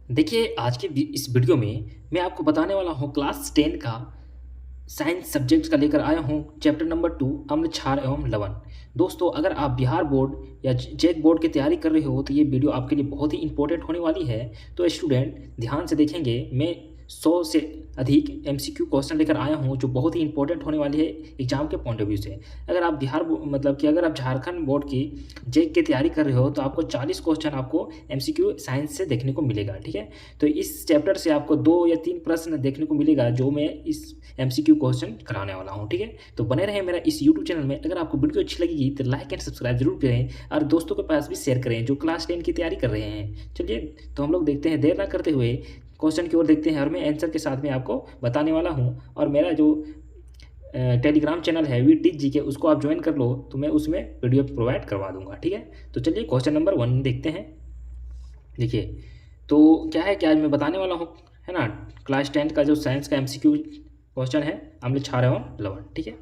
देखिए आज की इस वीडियो में मैं आपको बताने वाला हूँ क्लास 10 का साइंस सब्जेक्ट का लेकर आया हूँ चैप्टर नंबर 2 अम्ल क्षार एवं लवण। दोस्तों अगर आप बिहार बोर्ड या जेक बोर्ड की तैयारी कर रहे हो तो ये वीडियो आपके लिए बहुत ही इंपॉर्टेंट होने वाली है। तो स्टूडेंट ध्यान से देखेंगे, मैं 100 से अधिक एमसीक्यू क्वेश्चन लेकर आया हूँ जो बहुत ही इंपॉर्टेंट होने वाली है एग्जाम के पॉइंट ऑफ व्यू से। अगर आप मतलब कि अगर आप झारखंड बोर्ड की जेक की तैयारी कर रहे हो तो आपको 40 क्वेश्चन आपको एमसीक्यू साइंस से देखने को मिलेगा। ठीक है, तो इस चैप्टर से आपको 2 या 3 प्रश्न देखने को मिलेगा जो मैं इस एमसीक्यू क्वेश्चन कराने वाला हूँ। ठीक है, तो बने रहे मेरा इस यूट्यूब चैनल में। अगर आपको वीडियो अच्छी लगेगी तो लाइक एंड सब्सक्राइब जरूर करें और दोस्तों के पास भी शेयर करें जो क्लास 10 की तैयारी कर रहे हैं। चलिए तो हम लोग देखते हैं, देर ना करते हुए क्वेश्चन की ओर देखते हैं और मैं आंसर के साथ में आपको बताने वाला हूँ। और मेरा जो टेलीग्राम चैनल है वीटीज जी के, उसको आप ज्वाइन कर लो तो मैं उसमें वीडियो प्रोवाइड करवा दूंगा। ठीक है, तो चलिए क्वेश्चन नंबर 1 देखते हैं। देखिए तो क्या है, क्या आज मैं बताने वाला हूँ, है ना, क्लास 10 का जो साइंस का एमसीक्यू क्वेश्चन है अम्ल क्षार एवं लवण। ठीक है,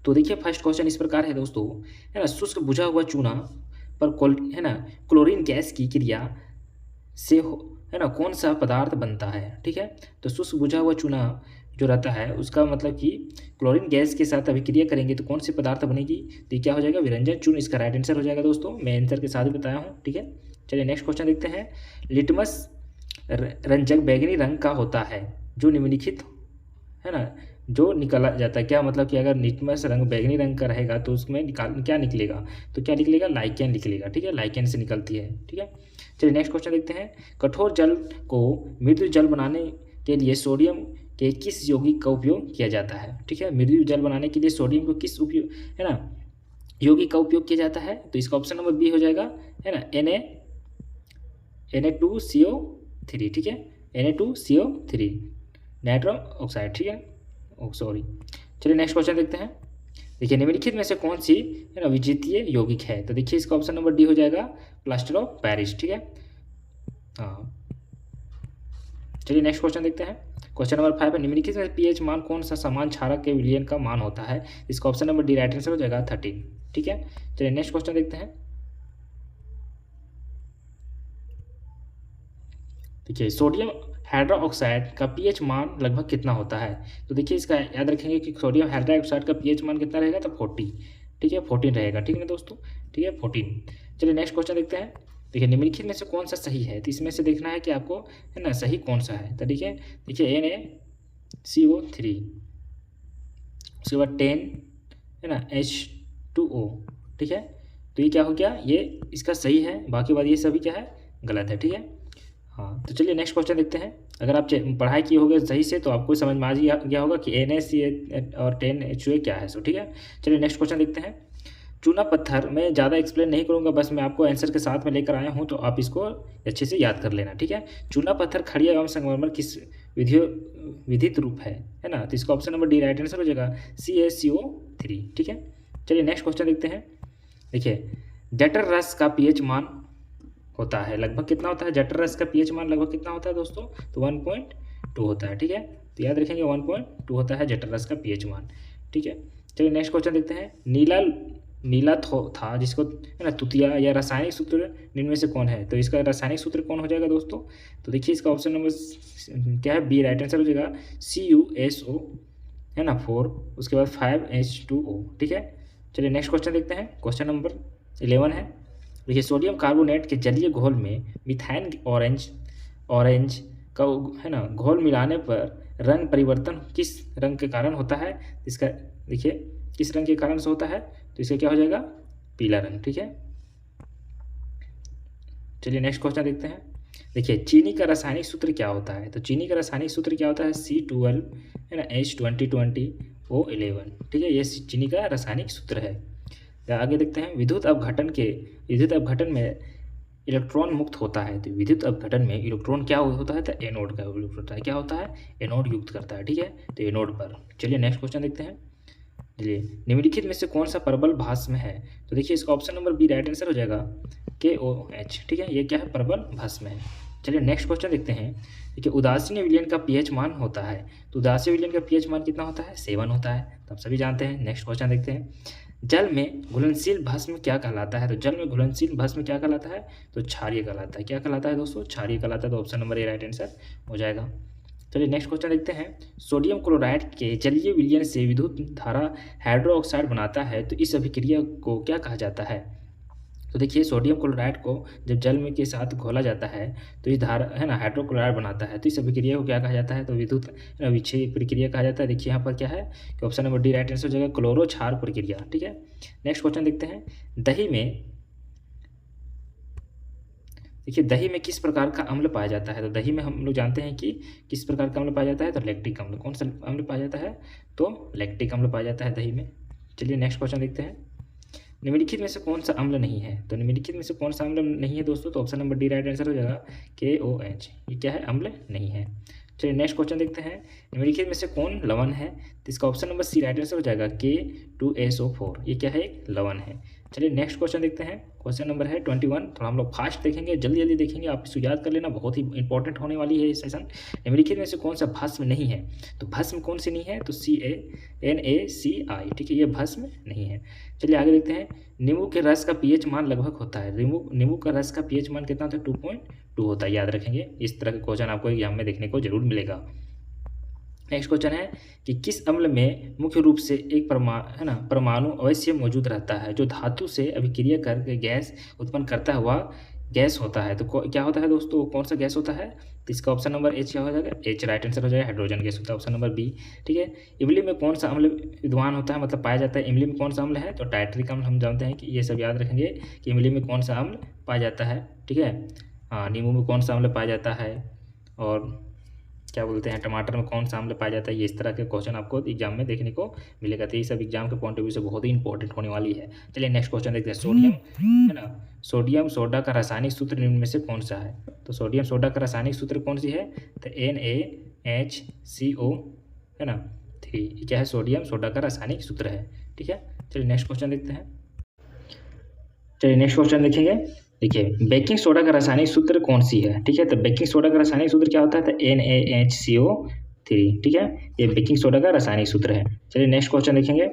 तो देखिए फर्स्ट क्वेश्चन इस प्रकार है दोस्तों, है ना, शुष्क बुझा हुआ चूना पर है ना क्लोरीन गैस की क्रिया से है ना कौन सा पदार्थ बनता है। ठीक है, तो शुष्क बुझा हुआ चूना जो रहता है उसका मतलब कि क्लोरीन गैस के साथ अभिक्रिया करेंगे तो कौन सी पदार्थ बनेगी, तो ये क्या हो जाएगा, विरंजन चूर्ण इसका राइट आंसर हो जाएगा दोस्तों। मैं आंसर के साथ ही बताया हूँ। ठीक है, चलिए नेक्स्ट क्वेश्चन देखते हैं। लिटमस रंजक बैंगनी रंग का होता है जो निम्नलिखित, है ना, जो निकाला जाता है। क्या मतलब कि अगर लिटमस रंग बैंगनी रंग का रहेगा तो उसमें क्या निकलेगा, तो क्या निकलेगा, लाइकेन निकलेगा। ठीक है, लाइकेन से निकलती है। ठीक है, चलिए नेक्स्ट क्वेश्चन देखते हैं। कठोर जल को मृदु जल बनाने के लिए सोडियम के किस यौगिक का उपयोग किया जाता है। ठीक है, मृदु जल बनाने के लिए सोडियम को किस उपयोग, है ना, यौगिक का उपयोग किया जाता है, तो इसका ऑप्शन नंबर बी हो जाएगा, है ना, Na2CO3। ठीक है, Na2CO3 नाइट्रो ऑक्साइड। ठीक है, सॉरी। चलिए नेक्स्ट क्वेश्चन देखते हैं। देखिए निम्नलिखित में से कौन सी, है ना, विद्युतीय यौगिक है, तो देखिए इसका ऑप्शन नंबर डी हो जाएगा, प्लास्टर ऑफ पेरिस। ठीक है, हाँ। चलिए नेक्स्ट क्वेश्चन देखते हैं। क्वेश्चन नंबर 5 है, निम्नलिखित में पीएच मान कौन सा समान क्षारक के विलयन का मान होता है, इसका option number D right answer हो जाएगा 13। ठीक है, चलिए नेक्स्ट क्वेश्चन देखते हैं। देखिए सोडियम हाइड्रोक्साइड का पीएच मान लगभग कितना होता है, तो देखिए इसका याद रखेंगे कि सोडियम हाइड्रोक्साइड का पीएच मान कितना रहेगा, तो 40। ठीक है, 14 रहेगा। ठीक है ना दोस्तों, ठीक है 14। चलिए नेक्स्ट क्वेश्चन देखते हैं। देखिए निम्नलिखित में से कौन सा सही है, तो इसमें से देखना है कि आपको, है ना, सही कौन सा है। तो देखिए NaCO3, उसके बाद 10, है ना, H2O। ठीक है, तो ये क्या हो गया, ये इसका सही है, बाकी बात ये सभी क्या है, गलत है। ठीक है, हाँ। तो चलिए नेक्स्ट क्वेश्चन देखते हैं। अगर आप पढ़ाई किए होंगे सही से तो आपको समझ में आ गया होगा कि NaC और 10HA क्या है। सो ठीक है, चलिए नेक्स्ट क्वेश्चन देखते हैं। चूना पत्थर मैं ज़्यादा एक्सप्लेन नहीं करूँगा, बस मैं आपको आंसर के साथ में लेकर आया हूँ तो आप इसको अच्छे से याद कर लेना। ठीक है, चूना पत्थर खड़िया एवं संगमरमर किस विधित रूप है ना, तो इसका option number D right answer हो जाएगा, CaCO3। ठीक है, चलिए नेक्स्ट क्वेश्चन देखते हैं। देखिए जटर रस का पीएच मान होता है लगभग कितना होता है, जटर रस का पीएच मान लगभग कितना होता है दोस्तों, तो 1.2 होता है। ठीक है, तो याद रखेंगे 1.2 होता है जटर रस का पीएच मान। ठीक है, चलिए नेक्स्ट क्वेश्चन देखते हैं। नीला था जिसको, है ना, तुतिया या रासायनिक सूत्र निम्न में से कौन है, तो इसका रासायनिक सूत्र कौन हो जाएगा दोस्तों, तो देखिए इसका ऑप्शन नंबर क्या है, बी राइट आंसर हो जाएगा, CuSO, है ना, 4, उसके बाद 5H2O। ठीक है, चलिए नेक्स्ट क्वेश्चन देखते हैं। क्वेश्चन नंबर 11 है। देखिए सोडियम कार्बोनेट के जलीय घोल में मिथाइन ऑरेंज का, है ना, घोल मिलाने पर रंग परिवर्तन किस रंग के कारण होता है, इसका देखिए किस रंग के कारण से होता है, तो इसका क्या हो जाएगा, पीला रंग। ठीक है, चलिए नेक्स्ट क्वेश्चन देखते हैं। देखिए चीनी का रासायनिक सूत्र क्या होता है, तो चीनी का रासायनिक सूत्र क्या होता है, C12, है ना, H2020O11। ठीक है, ये चीनी का रासायनिक सूत्र है। आगे देखते हैं। विद्युत अपघटन में इलेक्ट्रॉन मुक्त होता है, तो विद्युत अपघटन में इलेक्ट्रॉन क्या होता है, तो एनोड का उपयोग होता है। क्या होता है, एनोड युक्त करता है। ठीक है, तो एनोड पर। चलिए नेक्स्ट क्वेश्चन देखते हैं। चलिए निम्नलिखित में से कौन सा प्रबल भस्म है, तो देखिए इसका option number B right answer हो जाएगा, KOH। ठीक है, ये क्या है, प्रबल भस्म है। चलिए नेक्स्ट क्वेश्चन देखते हैं। देखिए उदासीन विलयन का पीएच मान होता है, तो उदासीन विलयन का पीएच मान कितना होता है, 7 होता है, तो आप सभी जानते हैं। नेक्स्ट क्वेश्चन देखते हैं। जल में घुलनशील भस्म क्या कहलाता है? तो जल में घुलनशील भस्म क्या कहलाता है? तो क्षारीय कहलाता है। क्या कहलाता है दोस्तों? क्षारीय कहलाता है। तो option number A right answer हो जाएगा। चलिए नेक्स्ट क्वेश्चन देखते हैं। सोडियम क्लोराइड के जलीय विलयन से विद्युत धारा हाइड्रोक्साइड बनाता है, तो इस अभिक्रिया को क्या कहा जाता है? तो देखिए, सोडियम क्लोराइड को जब जल में के साथ घोला जाता है तो इस धारा है ना हाइड्रोक्लोराइड बनाता है, तो इस अभिक्रिया को क्या कहा जाता है? तो विद्युत विक्षय प्रक्रिया कहा जाता है। देखिए यहाँ पर क्या है कि option number D right answer हो जाएगा, क्लोरो क्षार प्रक्रिया। ठीक है, नेक्स्ट क्वेश्चन देखते हैं। दही में देखिए, दही में किस प्रकार का अम्ल पाया जाता है? तो दही में हम लोग जानते हैं कि किस प्रकार का अम्ल पाया जाता है? तो लैक्टिक अम्ल। कौन सा अम्ल पाया जाता है? तो लैक्टिक अम्ल पाया जाता है दही में। चलिए नेक्स्ट क्वेश्चन देखते हैं। निम्नलिखित में से कौन सा अम्ल नहीं है? तो निम्नलिखित में से कौन सा अम्ल नहीं है दोस्तों? तो option number D right answer हो जाएगा, KOH। ये क्या है? अम्ल नहीं है। चलिए नेक्स्ट क्वेश्चन देखते हैं। निम्नलिखित में से कौन लवण है? तो इसका option number C right answer हो जाएगा, K2SO4। ये क्या है? एक लवण है। चलिए नेक्स्ट क्वेश्चन देखते हैं। क्वेश्चन नंबर है 21। थोड़ा हम लोग फास्ट देखेंगे, जल्दी जल्दी देखेंगे, आप इसको याद कर लेना, बहुत ही इंपॉर्टेंट होने वाली है ये सेशन। निम्नलिखित में से कौन सा भस्म नहीं है? तो भस्म कौन सी नहीं है? तो CaNaCl। ठीक है, ये भस्म नहीं है। चलिए आगे देखते हैं। नींबू के रस का पीएच मान लगभग होता है। नींबू का रस का पीएच मान कितना होता है? 2.2 होता है। याद रखेंगे, इस तरह का क्वेश्चन आपको एग्जाम में देखने को जरूर मिलेगा। नेक्स्ट क्वेश्चन है कि किस अम्ल में मुख्य रूप से एक परमाणु अवश्य मौजूद रहता है, जो धातु से अभिक्रिया करके गैस उत्पन्न करता है, वह गैस होता है। तो क्या होता है दोस्तों? कौन सा गैस होता है? तो इसका ऑप्शन नंबर एच क्या हो जाएगा? एच राइट आंसर हो जाएगा, हाइड्रोजन गैस होता है। Option number B. ठीक है, इमली में कौन सा अम्ल विद्वान होता है, मतलब पाया जाता है? इमली में कौन सा अम्ल है? तो टाइट्रिक अम्ल। हम जानते हैं कि ये सब याद रखेंगे कि इमली में कौन सा अम्ल पाया जाता है। ठीक है, हाँ, नींबू में कौन सा अम्ल पाया जाता है, और क्या बोलते हैं टमाटर में कौन सा अम्ल पाया जाता है। ये इस तरह के क्वेश्चन आपको एग्जाम में देखने को मिलेगा। तो ये सब एग्जाम के पॉइंट ऑफ व्यू से बहुत ही इंपॉर्टेंट होने वाली है। चलिए नेक्स्ट क्वेश्चन देखते हैं। सोडियम है ना, सोडियम सोडा का रासायनिक सूत्र निम्न में से कौन सा है? तो सोडियम सोडा का रासायनिक सूत्र कौन सी है? तो NaHCO है ना 3। क्या है? सोडियम सोडा का रासायनिक सूत्र है। ठीक है, चलिए नेक्स्ट क्वेश्चन देखते हैं। चलिए नेक्स्ट क्वेश्चन देखेंगे। देखिए, बेकिंग सोडा का रासायनिक सूत्र कौन सी है? ठीक है, तो बेकिंग सोडा का रासायनिक सूत्र क्या होता है? तो NaHCO3। ठीक है, ये बेकिंग सोडा का रासायनिक सूत्र है। चलिए नेक्स्ट क्वेश्चन देखेंगे।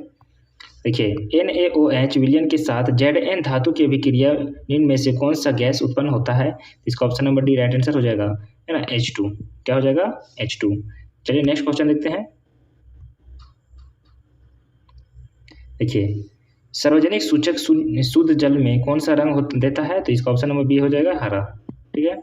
देखिए, NaOH विलयन के साथ Zn धातु की अभिक्रिया निम्न में से कौन सा गैस उत्पन्न होता है? इसका option number D right answer हो जाएगा, है ना, H2। क्या हो जाएगा? H2। चलिए नेक्स्ट क्वेश्चन देखते हैं। देखिए, सार्वजनिक सूचक शुद्ध जल में कौन सा रंग देता है? तो इसका ऑप्शन नंबर बी हो जाएगा, हरा। ठीक है,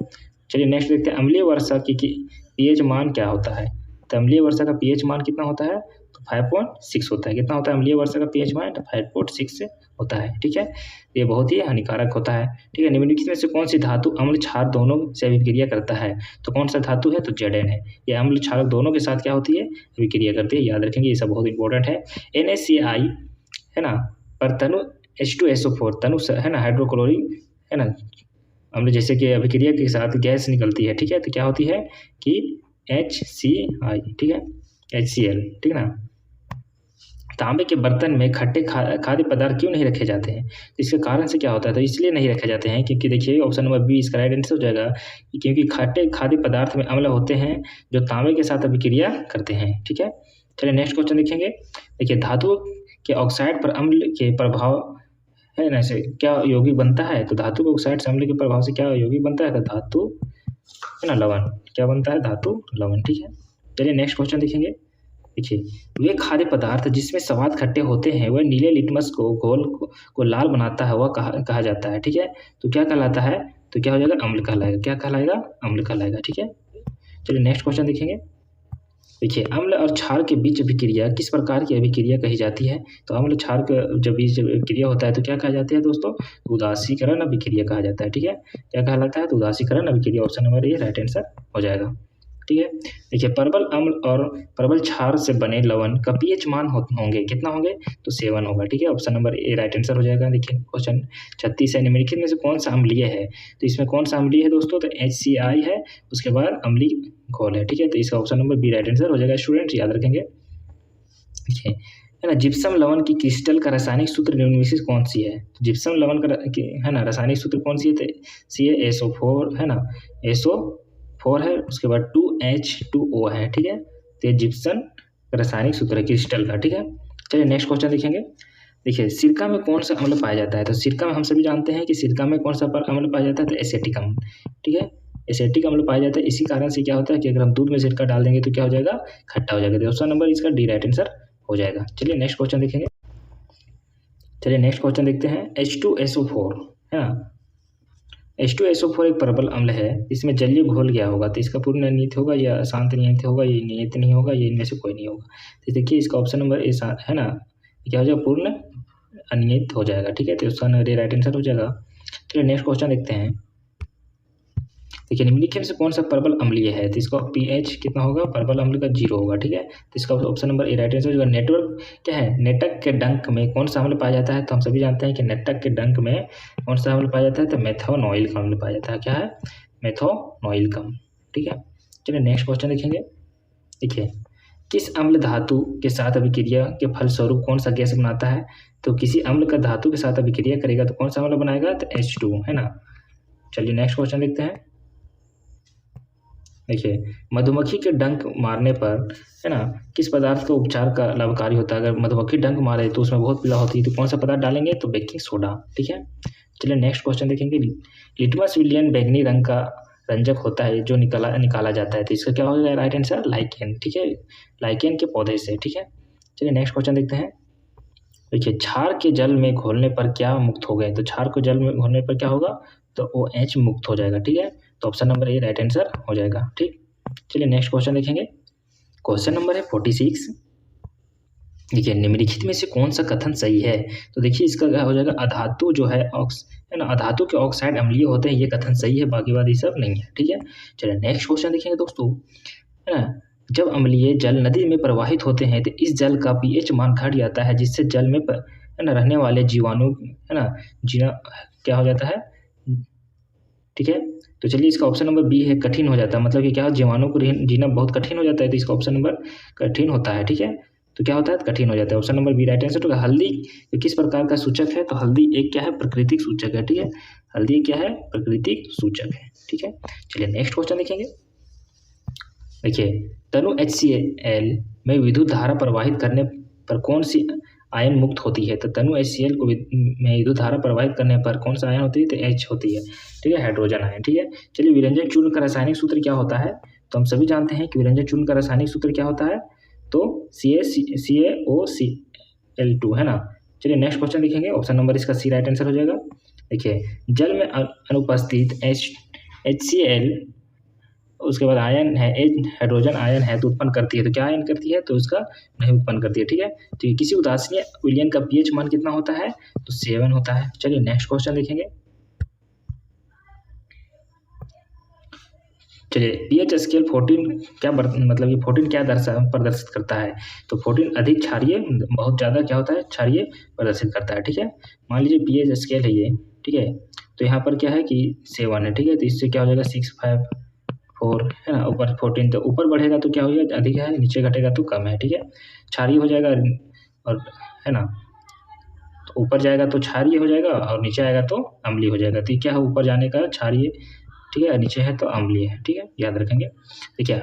चलिए नेक्स्ट देखते हैं। अम्लीय वर्षा की पीएच मान क्या होता है? तो अम्लीय वर्षा का पीएच मान कितना होता है? तो 5.6 होता है। कितना होता है अम्लीय वर्षा का पीएच मान? तो 5.6 से होता है। ठीक है, ये बहुत ही हानिकारक होता है। ठीक है, निम्नलिखित में से कौन सी धातु अम्ल क्षार दोनों से अभिक्रिया करता है? तो कौन सा धातु है? तो Zn है। ये अम्ल क्षारक दोनों के साथ क्या होती है? अभिक्रिया करती है। याद रखेंगे, ये सब बहुत इंपॉर्टेंट है। NaCl है ना, पर तनु H2SO4 तनु है ना हाइड्रोक्लोरिक है ना अम्ल जैसे कि अभिक्रिया के साथ गैस निकलती है। ठीक है, तो क्या होती है कि HCl। ठीक है, HCl। ठीक है ना। तांबे के बर्तन में खट्टे खाद्य पदार्थ क्यों नहीं रखे जाते हैं? तो इसके कारण से क्या होता है? तो इसलिए नहीं रखे जाते हैं क्योंकि देखिए ऑप्शन नंबर बी इसका राइट आंसर हो जाएगा, क्योंकि खट्टे खाद्य पदार्थ में अम्ल होते हैं जो तांबे के साथ अभिक्रिया करते हैं। ठीक है, चलिए नेक्स्ट क्वेश्चन देखेंगे। देखिए, धातु के ऑक्साइड पर अम्ल के प्रभाव है ना से क्या यौगिक बनता है? तो धातु के ऑक्साइड से अम्ल के प्रभाव से क्या यौगिक बनता है? तो धातु है ना लवण। क्या बनता है? धातु लवण। ठीक है, चलिए नेक्स्ट क्वेश्चन देखेंगे। देखिए, वे खाद्य पदार्थ जिसमें स्वाद खट्टे होते हैं वह नीले लिटमस को घोल को लाल बनाता है, वह कहा जाता है। ठीक है, तो क्या कहलाता है? तो क्या हो जाएगा? अम्ल कहलाएगा। क्या कहलाएगा? अम्ल कहलाएगा। ठीक है, चलिए नेक्स्ट क्वेश्चन देखेंगे। देखिए, अम्ल और क्षार के बीच अभिक्रिया किस प्रकार की अभिक्रिया कही जाती है? तो अम्ल क्षार का जब बीच अभिक्रिया होता है तो क्या कहा जाता है दोस्तों? उदासीकरण अभिक्रिया कहा जाता है। ठीक है, क्या कहलाता है? तो उदासीकरण अभिक्रिया। Option number A right answer हो जाएगा। ठीक है, देखिए, परवल अम्ल और परवल क्षार से बने लवण का पीएच मान होंगे कितना होंगे? तो 7 होगा। ठीक है, option number A right answer हो जाएगा। देखिए क्वेश्चन 36 है। निम्नलिखित में से कौन सा अम्लीय है? तो इसमें कौन सा अम्लीय है दोस्तों? तो HCl है, उसके बाद अम्लीय घोल है। ठीक है, तो इसका option number B right answer हो जाएगा। स्टूडेंट याद रखेंगे। देखिए, है ना, जिप्सम लवण की क्रिस्टल का रासायनिक सूत्र निम्न में से कौन सी है? तो जिप्सम लवण का है ना रासायनिक सूत्र कौन सी है? तो CaSO4 है ना, SO4 है, उसके बाद 2H2O है। ठीक है, तो ये जिप्सम रासायनिक सूत्र है क्रिस्टल का। ठीक है, चलिए नेक्स्ट क्वेश्चन देखेंगे। देखिए सिरका में कौन सा अम्ल पाया जाता है, तो सिरका में हम सभी जानते हैं कि सिरका में कौन सा अम्ल पाया जाता है, तो एसेटिक अम्ल। ठीक है, एसेटिक अम्ल पाया जाता है। इसी कारण से क्या होता है कि अगर हम दूध में सिरका डाल देंगे तो क्या हो जाएगा, खट्टा हो जाएगा। तो ऑप्शन नंबर इसका डी राइट आंसर हो जाएगा। चलिए नेक्स्ट क्वेश्चन देखेंगे। चलिए नेक्स्ट क्वेश्चन देखते हैं। H2SO4 है ना, H2SO4 एक प्रबल अम्ल है, इसमें जलीय घोल गया होगा, तो इसका पूर्ण नियत होगा या अशांत नियत होगा, ये नियत नहीं होगा, ये इनमें से कोई नहीं होगा। तो देखिए इसका ऑप्शन नंबर ए है ना, क्या हो जाएगा, पूर्ण अनियत हो जाएगा। ठीक है, तो उसका राइट आंसर हो जाएगा। चलिए नेक्स्ट क्वेश्चन देखते हैं। देखिए निम्नलिखित में से कौन सा प्रबल अम्लीय है, तो इसका pH कितना होगा, प्रबल अम्ल का 0 होगा। ठीक है, तो इसका option number A right answer हो जाएगा। नेटवर्क क्या है, नेटक के डंक में कौन सा अम्ल पाया जाता है, तो हम सभी जानते हैं कि नेटक के डंक में कौन सा अम्ल पाया जाता है, तो मेथोनोइल का अम्ल पाया जाता है। क्या है, मेथोनोइल का। ठीक है, चलिए नेक्स्ट क्वेश्चन देखेंगे। देखिए किस अम्ल धातु के साथ अभिक्रिया के फलस्वरूप कौन सा गैस बनाता है, तो किसी अम्ल का धातु के साथ अभिक्रिया करेगा तो कौन सा अम्ल बनाएगा, तो H2 है ना। चलिए नेक्स्ट क्वेश्चन देखते हैं। देखिए मधुमक्खी के डंक मारने पर है ना, किस पदार्थ का उपचार का लाभकारी होता है। अगर मधुमक्खी डंक मारे तो उसमें बहुत पीड़ा होती है, तो कौन सा पदार्थ डालेंगे, तो बेकिंग सोडा। ठीक है, चलिए नेक्स्ट क्वेश्चन देखेंगे। लिटमस विलियन बैंगनी रंग का रंजक होता है जो निकाला जाता है, तो इसका क्या होगा राइट आंसर, लाइकेन। ठीक है, लाइकेन के पौधे से। ठीक है, चलिए नेक्स्ट क्वेश्चन देखते हैं। देखिए क्षार के जल में घोलने पर क्या मुक्त हो गए, तो क्षार को जल में घोलने पर क्या होगा, तो OH मुक्त हो जाएगा। ठीक है, तो option number A right answer हो जाएगा। ठीक, चलिए नेक्स्ट क्वेश्चन देखेंगे। क्वेश्चन नंबर है 46। देखिए निम्नलिखित में से कौन सा कथन सही है, तो देखिए इसका क्या हो जाएगा, अधातु जो है ना, अधातु के ऑक्साइड अम्लीय होते हैं, ये कथन सही है, बाकी बात ये सब नहीं है। ठीक है, चलिए नेक्स्ट क्वेश्चन देखेंगे दोस्तों, है ना। जब अम्लीय जल नदी में प्रवाहित होते हैं तो इस जल का pH मान घट जाता है, जिससे जल में है ना रहने वाले जीवाणु है ना जीना क्या हो जाता है। ठीक है, तो चलिए इसका ऑप्शन नंबर बी है, कठिन हो जाता है। मतलब कि क्या, जीवाणु को जीना बहुत कठिन हो जाता है, तो इसका ऑप्शन नंबर कठिन होता है। ठीक है, तो क्या होता है, कठिन हो जाता है। Option number B right answer होगा। हल्दी किस प्रकार का सूचक है, तो हल्दी एक क्या है, प्राकृतिक सूचक है। ठीक है, हल्दी क्या है, प्राकृतिक सूचक है। ठीक है, चलिए नेक्स्ट क्वेश्चन देखेंगे। देखिए तनु HCl में विद्युत धारा प्रवाहित करने पर कौन सी आयन मुक्त होती है, तो तनु HCl को में विद्युत धारा प्रवाहित करने पर कौन सा आयन होती है, तो H होती है। ठीक है, हाइड्रोजन आयन। ठीक है, चलिए विरंजन चूर्ण का रासायनिक सूत्र क्या होता है, तो हम सभी जानते हैं कि विरंजन चूर्ण का रासायनिक सूत्र क्या होता है, तो CaOCl2 है ना। चलिए नेक्स्ट क्वेश्चन देखेंगे। ऑप्शन नंबर इसका सी राइट आंसर हो जाएगा। देखिए जल में अनुपस्थित HCl उसके बाद आयन है, हाइड्रोजन आयन है तो उत्पन्न करती है, तो क्या आयन करती है, तो उसका नहीं उत्पन्न करती है। ठीक है, तो ये किसी उदासीन विलयन का pH मान कितना होता है, तो 7 होता है। चलिए नेक्स्ट क्वेश्चन देखेंगे। चलिए pH स्केल 14 क्या मतलब ये 14 क्या प्रदर्शित करता है, तो 14 अधिक क्षारीय, बहुत ज़्यादा क्या होता है, क्षारीय प्रदर्शित करता है। ठीक है, मान लीजिए pH स्केल है ये। ठीक है, तो यहाँ पर क्या है कि 7 है। ठीक है, तो इससे क्या हो जाएगा 6, 5, 4 है ना, ऊपर 14, तो ऊपर बढ़ेगा तो क्या हो जाएगा, अधिक है, नीचे घटेगा तो कम है। ठीक है, क्षारीय हो जाएगा और है ना, तो ऊपर जाएगा तो क्षारीय हो जाएगा और नीचे आएगा तो अम्लीय हो जाएगा। तो क्या है, ऊपर जाने का क्षारीय, ठीक है, नीचे है तो अम्लीय है। ठीक है, याद रखेंगे। देखिए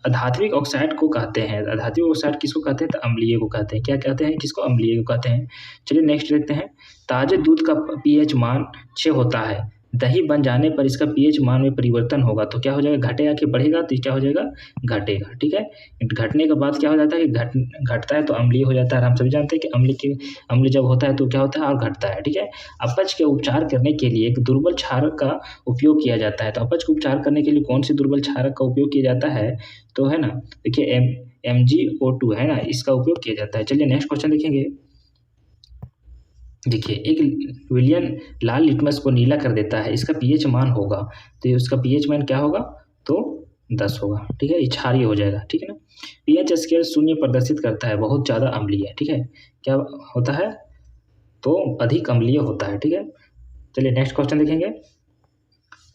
अधात्विक ऑक्साइड को कहते हैं, अधात्विक ऑक्साइड किसको कहते हैं, तो अम्लीय को कहते हैं। क्या कहते हैं, किसको, अम्लीय को कहते हैं। चलिए नेक्स्ट देखते हैं। ताजे दूध का pH मान 6 होता है, दही बन जाने पर इसका pH मान में परिवर्तन होगा, तो क्या हो जाएगा, घटेगा कि बढ़ेगा, तो क्या हो जाएगा, घटेगा। ठीक है, घटने के बाद क्या हो जाता है कि घटता है तो अम्लीय हो जाता है। हम सभी जानते हैं कि अम्ल जब होता है तो क्या होता है, और घटता है। ठीक है, अपच के उपचार करने के लिए एक दुर्बल क्षारक का उपयोग किया जाता है, तो अपच को उपचार करने के लिए कौन सी दुर्बल क्षारक का उपयोग किया जाता है, तो है ना, देखिए MgO2 है ना, इसका उपयोग किया जाता है। चलिए नेक्स्ट क्वेश्चन देखेंगे। देखिए एक विलियन लाल लिटमस को नीला कर देता है, इसका pH मान होगा, तो उसका pH मान क्या होगा, तो 10 होगा। ठीक है, ये क्षारीय हो जाएगा। ठीक है ना, pH स्केल 0 प्रदर्शित करता है, बहुत ज़्यादा अम्लीय है। ठीक है, क्या होता है, तो अधिक अम्लीय होता है। ठीक है, चलिए नेक्स्ट क्वेश्चन देखेंगे।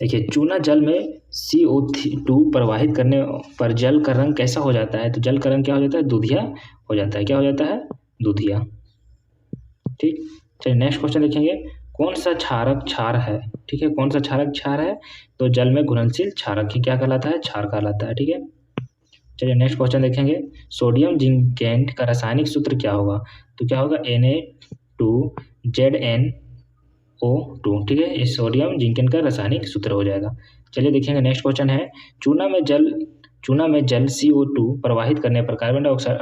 देखिए चूना जल में CO2 प्रवाहित करने पर जल का रंग कैसा हो जाता है, तो जल का रंग क्या हो जाता है, दूधिया हो जाता है। क्या हो जाता है, दूधिया। ठीक, चलिए नेक्स्ट क्वेश्चन देखेंगे। कौन सा क्षारक क्षार है, ठीक है, कौन सा क्षारक क्षार है, तो जल में घुलनशील क्षारक ही क्या कहलाता है, क्षार कहलाता है। ठीक है, चलिए नेक्स्ट क्वेश्चन देखेंगे। सोडियम जिंकेट का रासायनिक सूत्र क्या होगा, तो क्या होगा 2ZnO2, ठीक है। ये सोडियम जिंकन का रासायनिक सूत्र हो जाएगा। चलिए देखेंगे नेक्स्ट क्वेश्चन है, चूना में जल CO2 प्रवाहित करने पर कार्बन डाइऑक्साइड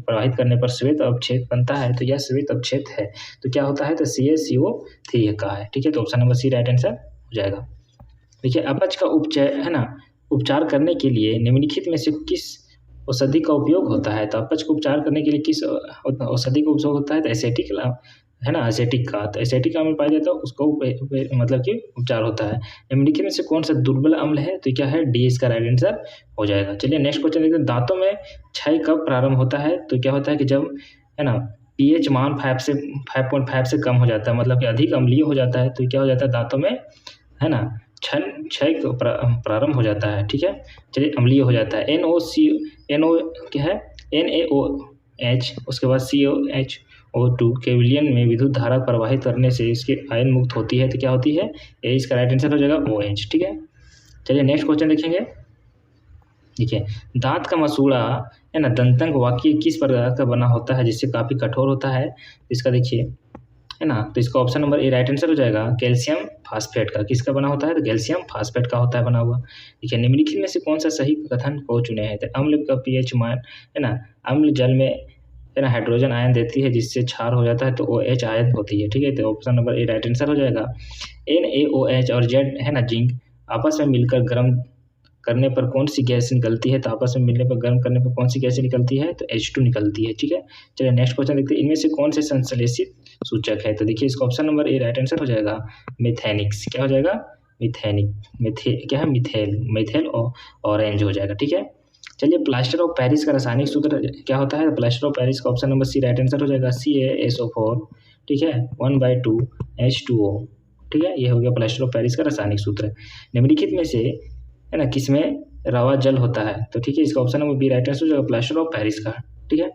प्रवाहित करने पर श्वेत अवक्षेप बनता है, तो यह श्वेत अवक्षेप है तो क्या होता है, तो CaCO3 का है, ठीक है। तो option number C right answer हो जाएगा। देखिए अपच का उपचार करने के लिए निम्नलिखित में से किस औषधि का उपयोग होता है, तो अपच को उपचार करने के लिए किस औषधि का उपयोग होता है, तो एसेटिक है ना, एसेटिक का, तो एसेटिक अम्ल पाया जाता है उसको मतलब कि उपचार होता है। निम्नलिखित में से कौन सा दुर्बल अम्ल है, तो क्या है, डी इसका राइट आंसर हो जाएगा। चलिए नेक्स्ट क्वेश्चन देखते हैं, दांतों में क्षय कब प्रारंभ होता है, तो क्या होता है कि जब है ना pH मान 5.5 से कम हो जाता है, मतलब कि अधिक अम्लीय हो जाता है, तो क्या हो जाता है, दांतों में है ना क्षय प्रारंभ हो जाता है, ठीक है। चलिए अम्लीय हो जाता है। NO क्या है, NaOH, उसके बाद COHO2 के विलयन में विद्युत धारा प्रवाहित करने से इसकी आयन मुक्त होती है, तो क्या होती है, ए इसका राइट आंसर हो जाएगा OH, ठीक है। चलिए नेक्स्ट क्वेश्चन देखेंगे। देखिए दांत का मसूड़ा है ना दंतंग वाक्य किस प्रकार का बना होता है जिससे काफ़ी कठोर होता है, इसका देखिए है ना, तो इसका option number A right answer हो जाएगा। कैल्शियम फास्फेट का, किसका बना होता है, तो कैल्शियम फास्फेट का होता है बना हुआ। देखिए निम्नलिखित में से कौन सा सही कथन को चुने हैं, तो अम्ल का pH मान है ना, अम्ल जल में है ना हाइड्रोजन आयन देती है जिससे क्षार हो जाता है, तो OH आयन होती है, ठीक है। तो option number A right answer हो जाएगा। NaOH और Z है ना जिंक आपस में मिलकर गर्म करने पर कौन सी गैस निकलती है, तो आपस में मिलने पर गर्म करने पर कौन सी गैस निकलती है, तो H2 निकलती है, ठीक है। चलिए नेक्स्ट क्वेश्चन देखते हैं, इनमें से कौन से संश्लेषित सूचक है, तो देखिए इसका option number A right answer हो जाएगा मिथेनिक्स, क्या हो जाएगा, क्या है, मिथेल ऑरेंज हो जाएगा, ठीक है। चलिए प्लास्टर ऑफ पेरिस का रासायनिक सूत्र क्या होता है, प्लास्टर ऑफ पेरिस का option number C right answer हो जाएगा CaSO4, ठीक है, 1/2 H2O, ठीक है। ये हो गया प्लास्टर ऑफ पेरिस का रासायनिक सूत्र। निम्नलिखित में से है ना किसमें रवा जल होता है, तो ठीक है इसका option number B right answer हो जाएगा प्लास्टर ऑफ पेरिस का, ठीक है।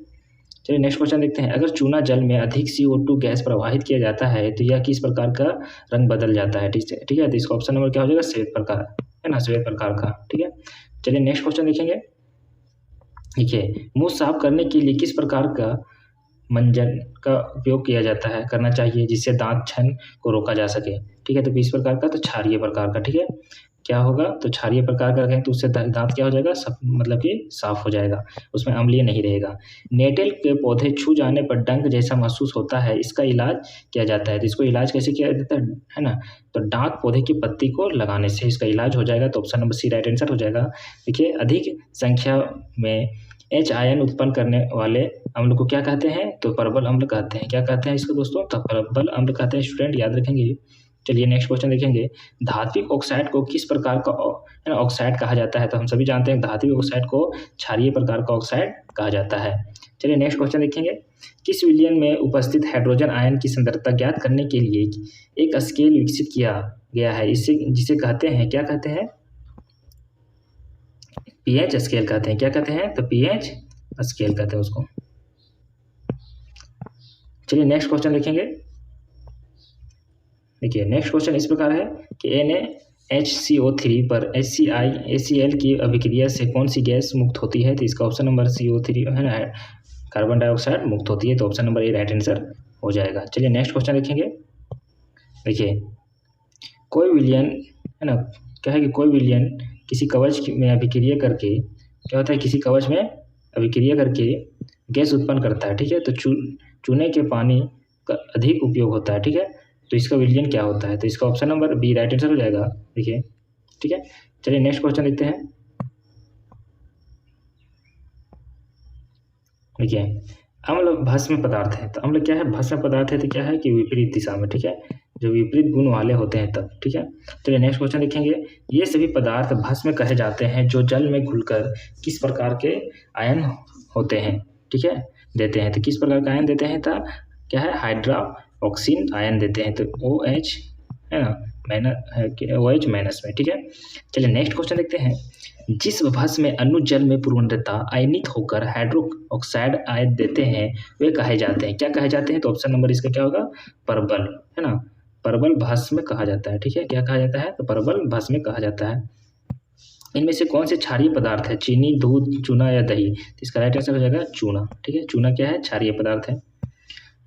चलिए नेक्स्ट क्वेश्चन देखते हैं, अगर चूना जल में अधिक CO2 गैस प्रवाहित किया जाता है तो यह किस प्रकार का रंग बदल जाता है, ठीक है। तो इसका ऑप्शन नंबर क्या हो जाएगा, श्वेत प्रकार, है ना, श्वेत प्रकार का, ठीक है। चलिए नेक्स्ट क्वेश्चन देखेंगे। देखिए मुंह साफ करने के लिए किस प्रकार का मंजन का उपयोग किया जाता है, करना चाहिए जिससे दांत क्षय को रोका जा सके, ठीक है। तो किस प्रकार का, तो क्षारीय प्रकार का, ठीक है। क्या होगा, तो क्षारीय प्रकार का रखेंगे तो उससे दांत क्या हो जाएगा, सब मतलब कि साफ हो जाएगा, उसमें अम्लीय नहीं रहेगा। नेटेल के पौधे छू जाने पर डंक जैसा महसूस होता है, इसका इलाज किया जाता है, तो इसको इलाज कैसे किया जाता है ना, तो डाक पौधे की पत्ती को लगाने से इसका इलाज हो जाएगा, तो option number C right answer हो जाएगा। देखिए अधिक संख्या में H आयन उत्पन्न करने वाले अम्ल को क्या कहते हैं, तो परबल अम्ल कहते हैं, क्या कहते हैं इसको दोस्तों, तो परबल अम्ल कहते हैं, स्टूडेंट याद रखेंगे। चलिए नेक्स्ट क्वेश्चन देखेंगे, धात्विक ऑक्साइड को किस प्रकार का है ना ऑक्साइड कहा जाता है, तो हम सभी जानते हैं धात्विक ऑक्साइड को क्षारीय प्रकार का ऑक्साइड कहा जाता है। चलिए नेक्स्ट क्वेश्चन देखेंगे, किस विलयन में उपस्थित हाइड्रोजन आयन की सांद्रता ज्ञात करने के लिए एक स्केल विकसित किया गया है, इससे जिसे कहते हैं, क्या कहते हैं, pH स्केल कहते हैं, क्या कहते हैं, तो pH स्केल कहते हैं उसको। चलिए नेक्स्ट क्वेश्चन देखेंगे। देखिए नेक्स्ट क्वेश्चन इस प्रकार है कि NaHCO3 पर HCl की अभिक्रिया से कौन सी गैस मुक्त होती है, तो इसका ऑप्शन नंबर CO3 है ना, कार्बन डाइऑक्साइड मुक्त होती है, तो option number A right answer हो जाएगा। चलिए नेक्स्ट क्वेश्चन देखेंगे। देखिए कोई विलयन है ना, क्या है कि कोई विलयन किसी कवच में अभिक्रिया करके क्या होता है, किसी कवच में अभिक्रिया करके गैस उत्पन्न करता है, ठीक है। तो चूने के पानी का अधिक उपयोग होता है, ठीक है, तो इसका विलयन क्या होता है, तो इसका option number B right answer हो जाएगा। देखिए ठीक है। चलिए नेक्स्ट क्वेश्चन देखते हैं। देखिए अम्ल भस्म पदार्थ है, तो अम्ल क्या है, भस्म पदार्थ है, तो क्या है कि विपरीत दिशा में, ठीक है, जो विपरीत गुण वाले होते हैं तब, ठीक है। चलिए नेक्स्ट क्वेश्चन देखेंगे, ये सभी पदार्थ भस्म कहे जाते हैं जो जल में घुलकर किस प्रकार के आयन होते हैं, ठीक है, देते हैं, तो किस प्रकार का आयन देते हैं, तो क्या है, हाइड्रोक्सिन आयन देते हैं, तो OH है ना OH माइनस में, ठीक है। चलिए नेक्स्ट क्वेश्चन देखते हैं, जिस भस्म में अणु जल में पूर्णतः आयनित होकर हाइड्रोक्साइड आयन देते हैं वे कहे जाते हैं, क्या कहे जाते हैं, तो ऑप्शन नंबर इसका क्या होगा, परबल, है ना, परबल भस्म कहा जाता है, ठीक है, क्या कहा जाता है, तो परबल भस्म कहा जाता है। इनमें से कौन से क्षारीय पदार्थ है, चीनी, दूध, चूना या दही, तो इसका राइट आंसर हो जाएगा चूना, ठीक है, चूना क्या है, क्षारीय पदार्थ है।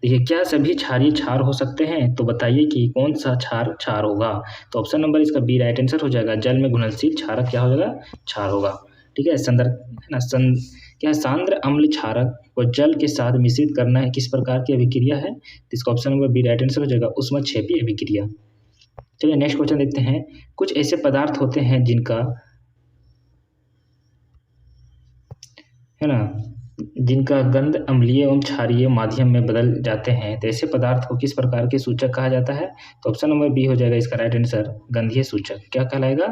देखिए, क्या सभी क्षारीय क्षार हो सकते हैं? तो बताइए कि कौन सा क्षार क्षार होगा। तो ऑप्शन नंबर इसका बी राइट आंसर हो जाएगा। जल में घुलनशील क्षारक क्या हो जाएगा? क्षार होगा। ठीक है, क्या सांद्र अम्ल क्षारक को जल के साथ मिश्रित करना है किस प्रकार की अभिक्रिया है? तो इसका option number B right answer हो जाएगा, ऊष्मक्षेपी अभिक्रिया। चलिए नेक्स्ट क्वेश्चन देखते हैं। कुछ ऐसे पदार्थ होते हैं जिनका गंध अम्लीय एवं क्षारीय माध्यम में बदल जाते हैं, तो ऐसे पदार्थ को किस प्रकार के सूचक कहा जाता है? तो ऑप्शन नंबर बी हो जाएगा इसका राइट आंसर, गंधीय सूचक। क्या कहलाएगा?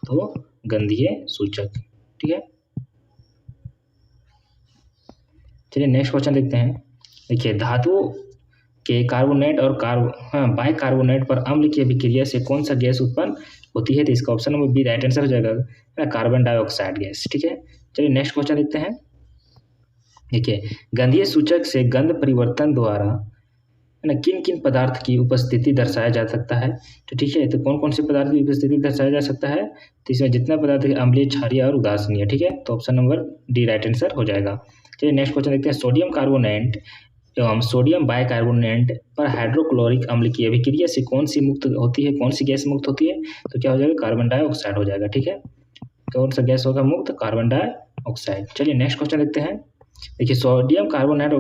तो गंधीय सूचक। ठीक है, चलिए नेक्स्ट क्वेश्चन देखते हैं। देखिए, धातु के कार्बोनेट और बाइकार्बोनेट पर अम्ल की अभिक्रिया से कौन सा गैस उत्पन्न होती है? तो इसका option number B right answer हो जाएगा, कार्बन डाइऑक्साइड गैस। ठीक है, चलिए नेक्स्ट क्वेश्चन देखते हैं। देखिए, गंधीय सूचक से गंध परिवर्तन द्वारा किन किन पदार्थ की उपस्थिति दर्शाया जा सकता है? तो ठीक है, तो कौन कौन से पदार्थ की उपस्थिति दर्शाया जा सकता है? तो इसमें जितना पदार्थ है अम्लीय, क्षारीय और उदासीन। ठीक है, तो option number D right answer हो जाएगा। चलिए नेक्स्ट क्वेश्चन देखते हैं। सोडियम कार्बोनेट एवं सोडियम बाइकार्बोनेट पर हाइड्रोक्लोरिक अम्ल की अभिक्रिया से कौन सी मुक्त होती है, कौन सी गैस मुक्त होती है? तो क्या हो जाएगा? कार्बन डाइऑक्साइड हो जाएगा। ठीक है, कौन सा गैस होगा मुक्त? Carbon dioxide. चलिए नेक्स्ट क्वेश्चन देखते हैं। देखिए, सोडियम कार्बोनेट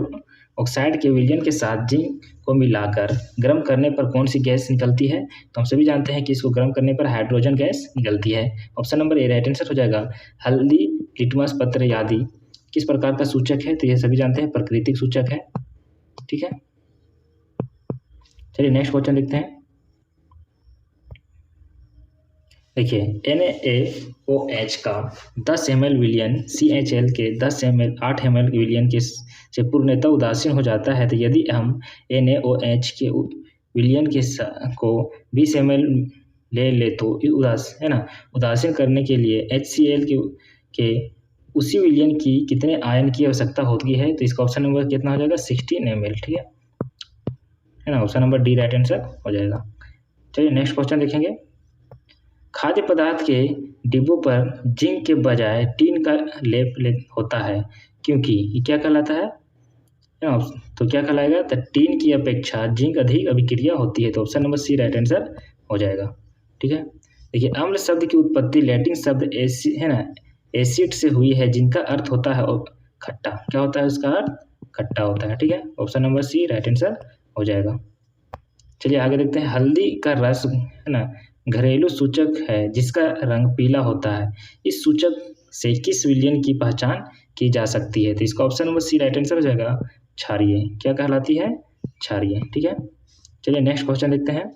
ऑक्साइड के विलयन के साथ जिंक को मिलाकर गर्म करने पर कौन सी गैस निकलती है? तो हम सभी जानते हैं कि इसको गर्म करने पर हाइड्रोजन गैस निकलती है। Option number A right answer हो जाएगा। हल्दी, लिटमस पत्र आदि किस प्रकार का सूचक है? तो ये सभी जानते हैं प्राकृतिक सूचक है। ठीक है, चलिए नेक्स्ट क्वेश्चन देखते हैं। देखिए, NaOH का 10 ml विलयन CHL के 8 ml विलयन के से पूर्णतः उदासीन हो जाता है, तो यदि हम NaOH के विलयन को 20 ml ले तो उदासीन करने के लिए HCl के उसी विलयन की कितने आयन की आवश्यकता होती है? तो इसका ऑप्शन नंबर कितना हो जाएगा? 16 ml। ठीक है ना, option number D right answer हो जाएगा। चलिए नेक्स्ट क्वेश्चन देखेंगे। खाद्य पदार्थ के डिब्बों पर जिंक के बजाय टीन का लेप होता है, क्योंकि ये क्या कहलाता है? तो क्या कहलाएगा? तो टीन की अपेक्षा जिंक अधिक अभिक्रिया होती है, तो option number C right answer हो जाएगा। ठीक है, देखिए, अम्ल शब्द की उत्पत्ति लैटिन शब्द एसिड से हुई है, जिनका अर्थ होता है खट्टा। क्या होता है उसका अर्थ? खट्टा होता है। ठीक है, option number C right answer हो जाएगा। चलिए आगे देखते हैं। हल्दी का रस घरेलू सूचक है जिसका रंग पीला होता है। इस सूचक से किस विलयन की पहचान की जा सकती है? तो इसका option number C right answer हो जाएगा, क्षारीय। क्या कहलाती है? क्षारीय। ठीक है, चलिए नेक्स्ट क्वेश्चन देखते हैं।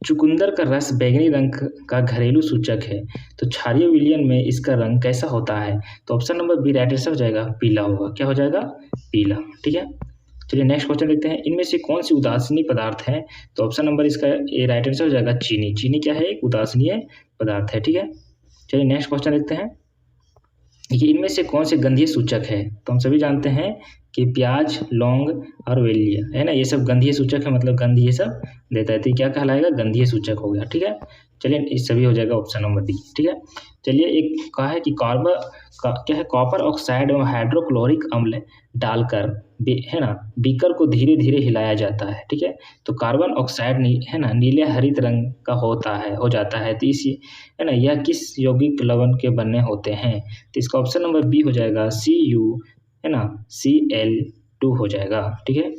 चुकंदर का रस बैंगनी रंग का घरेलू सूचक है, तो क्षारीय विलयन में इसका रंग कैसा होता है? तो option number B right answer हो जाएगा, पीला होगा। क्या हो जाएगा? पीला। ठीक है, चलिए नेक्स्ट क्वेश्चन देखते हैं। इनमें से कौन सी उदासीन पदार्थ है? तो ऑप्शन नंबर इसका ए राइट आंसर हो जाएगा, चीनी। चीनी क्या है? एक उदासीन पदार्थ है। ठीक है, चलिए नेक्स्ट क्वेश्चन देखते हैं। देखिए, इनमें से कौन से गंधीय सूचक है? तो हम सभी जानते हैं कि प्याज, लौंग और वेलिया है ना, ये सब गंधीय सूचक है, मतलब गंध ये सब देता है, तो क्या कहलाएगा? गंधीय सूचक हो गया। ठीक है, चलिए ये सभी हो जाएगा ऑप्शन नंबर डी। ठीक है, चलिए एक कहा है कि कॉपर ऑक्साइड एवं हाइड्रोक्लोरिक अम्ल डालकर बीकर को धीरे धीरे हिलाया जाता है। ठीक है, तो कार्बन ऑक्साइड नीले हरित रंग का हो जाता है, तो इसी यह किस यौगिक लवण के बने होते हैं? तो इसका ऑप्शन नंबर बी हो जाएगा, Cl2 हो जाएगा। ठीक है,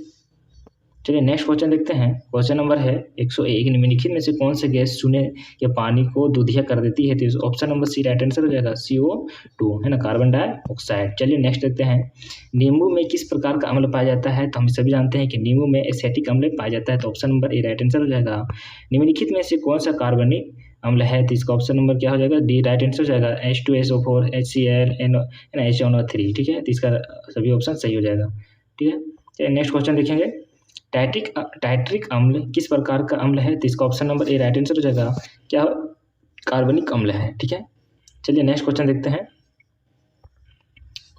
चलिए नेक्स्ट क्वेश्चन देखते हैं। क्वेश्चन नंबर है 101। निम्नलिखित में से कौन से गैस चूने के पानी को दूधिया कर देती है? तो option number C right answer हो जाएगा, CO2 कार्बन डाइऑक्साइड। चलिए नेक्स्ट देखते हैं। नींबू में किस प्रकार का अम्ल पाया जाता है? तो हम सभी जानते हैं कि नींबू में एसिटिक अम्ल पाया जाता है, तो option number A right answer हो जाएगा। निम्नलिखित में से कौन सा कार्बनिक अम्ल है? तो इसका ऑप्शन नंबर क्या हो जाएगा? डी राइट आंसर हो जाएगा, H2SO4 HCl HNO3। ठीक है, तो इसका सभी ऑप्शन सही हो जाएगा। ठीक है, चलिए नेक्स्ट क्वेश्चन देखेंगे। टाइट्रिक अम्ल किस प्रकार का अम्ल है? तो इसका option number A right answer हो जाएगा, क्या? कार्बनिक अम्ल है। ठीक है, चलिए नेक्स्ट क्वेश्चन देखते हैं।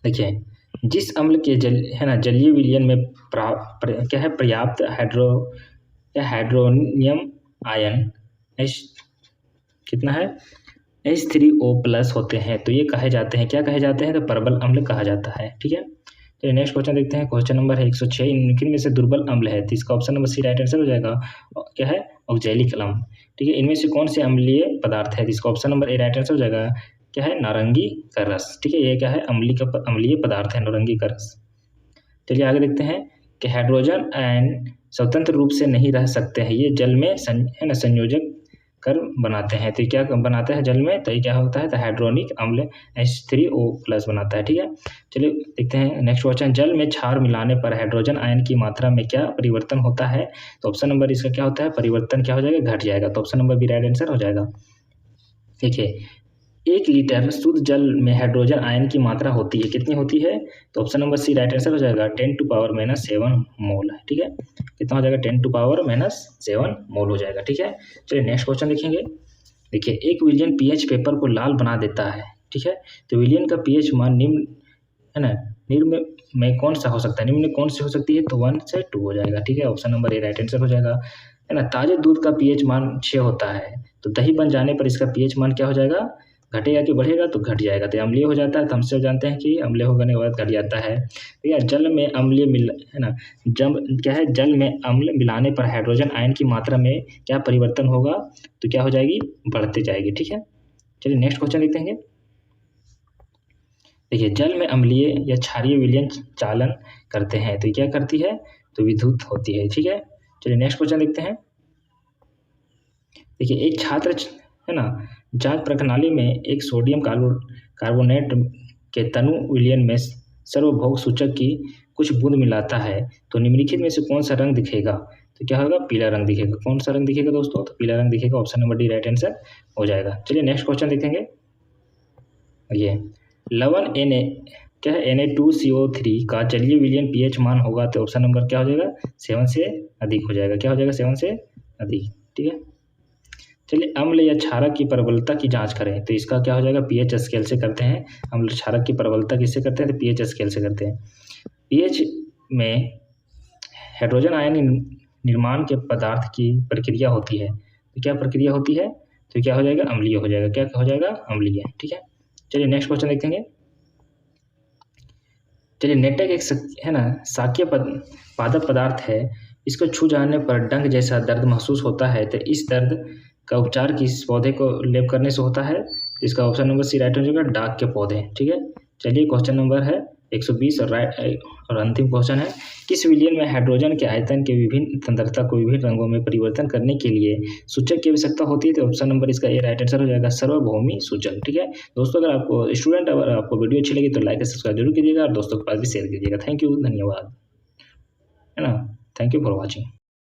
देखिए, जिस अम्ल के जलीय विलयन में क्या है? पर्याप्त हाइड्रोनियम आयन कितना है? H3O+ होते हैं, तो ये कहे जाते हैं, क्या कहे जाते हैं? तो प्रबल अम्ल कहा जाता है। ठीक है, चलिए नेक्स्ट क्वेश्चन देखते हैं। क्वेश्चन नंबर है 106, निम्नलिखित में से दुर्बल अम्ल है, तो इसका option number C right answer हो जाएगा। क्या है? ऑक्जेलिक अम्ल। ठीक है, इनमें से कौन से अम्लीय पदार्थ है, तो इसका option number A right answer हो जाएगा। क्या है? नारंगी का रस। ठीक है, ये क्या है? अम्लीय पदार्थ है नारंगी का रस। चलिए आगे देखते हैं कि हाइड्रोजन आयन स्वतंत्र रूप से नहीं रह सकते हैं, ये जल में है ना संयोजक कर बनाते हैं। तो क्या बनाते हैं जल में? तो ये क्या होता है? तो हाइड्रोनिक अम्ल H3O+ बनाता है। ठीक है, चलिए देखते हैं नेक्स्ट क्वेश्चन। जल में क्षार मिलाने पर हाइड्रोजन आयन की मात्रा में क्या परिवर्तन होता है, तो ऑप्शन नंबर इसका क्या होता है? परिवर्तन क्या हो जाएगा? घट जाएगा। तो option number B right answer हो जाएगा। देखिए 1 लीटर शुद्ध जल में हाइड्रोजन आयन की मात्रा होती है, कितनी होती है? तो option number C right answer हो जाएगा, 10⁻⁻7 मोल। ठीक है, कितना हो जाएगा? 10⁻⁻7 मोल हो जाएगा। ठीक है, चलिए नेक्स्ट क्वेश्चन देखेंगे। देखिए एक विलियन पीएच पेपर को लाल बना देता है। ठीक है, तो विलियन का पीएच मान निम्न है ना, निम्न में कौन सा हो सकता है? निम्न में कौन सी हो सकती है? तो 1 से 2 हो जाएगा। ठीक है, option number A right answer हो जाएगा। है ना, ताजे दूध का पीएच मान 6 होता है, तो दही बन जाने पर इसका पीएच मान क्या हो जाएगा? घटेगा कि बढ़ेगा? तो घट जाएगा। तो अम्लीय हो जाता है, तो हम सब जानते हैं कि अम्लीय होने के बाद घट जाता है। ठीक है, जल में अम्लीय मिल है ना, जब क्या है? जल में अम्ल मिलाने पर हाइड्रोजन आयन की मात्रा में क्या परिवर्तन होगा? तो क्या हो जाएगी? बढ़ते जाएगी। ठीक है, चलिए नेक्स्ट क्वेश्चन देखते हैं। देखिए जल में अम्लीय या क्षारीय विलयन चालन करते हैं, तो क्या करती है? तो विद्युत होती है। ठीक है, चलिए नेक्स्ट क्वेश्चन देखते हैं। देखिए एक छात्र है ना, जांच प्रणाली में एक सोडियम कार्बोनेट के तनु विलयन में सर्वभौम सूचक की कुछ बूंद मिलाता है, तो निम्नलिखित में से कौन सा रंग दिखेगा? तो क्या होगा? पीला रंग दिखेगा। कौन सा रंग दिखेगा दोस्तों? तो पीला रंग दिखेगा। Option number D right answer हो जाएगा। चलिए नेक्स्ट क्वेश्चन देखेंगे। ये लवण क्या है? Na2CO3 का जलीय विलयन पीएच मान होगा, तो ऑप्शन नंबर क्या हो जाएगा? 7 से अधिक हो जाएगा। क्या हो जाएगा? 7 से अधिक। ठीक है, चलिए अम्ल या क्षारक की प्रबलता की जांच करें, तो इसका क्या हो जाएगा? पीएच स्केल से करते हैं। अम्ल क्षारक की प्रबलता किससे करते हैं? तो पीएच स्केल से करते हैं। पीएच में हाइड्रोजन आयन निर्माण के पदार्थ की प्रक्रिया होती है, तो क्या प्रक्रिया होती है? तो क्या हो जाएगा? अम्लीय हो जाएगा। क्या हो जाएगा? अम्लीय। ठीक है, चलिए नेक्स्ट क्वेश्चन देखेंगे। चलिए नेटक एक है ना शाकीय पादप पदार्थ है, इसको छू जाने पर डंक जैसा दर्द महसूस होता है, तो इस दर्द का उपचार किस पौधे को लेप करने से होता है? इसका ऑप्शन नंबर सी राइट हो जाएगा, डाक के पौधे। ठीक है, चलिए क्वेश्चन नंबर है 120 और अंतिम क्वेश्चन है। किस विलयन में हाइड्रोजन के आयतन के विभिन्न सांद्रता को विभिन्न रंगों में परिवर्तन करने के लिए सूचक की आवश्यकता होती है? तो ऑप्शन नंबर इसका ए राइट आंसर हो जाएगा, सार्वभौमिक सूचक। ठीक है दोस्तों, अगर आपको स्टूडेंट अगर आपको वीडियो अच्छी लगी तो लाइक और सब्सक्राइब जरूर कीजिएगा और दोस्तों के पास भी शेयर कीजिएगा। थैंक यू, धन्यवाद। है ना, थैंक यू फॉर वॉचिंग।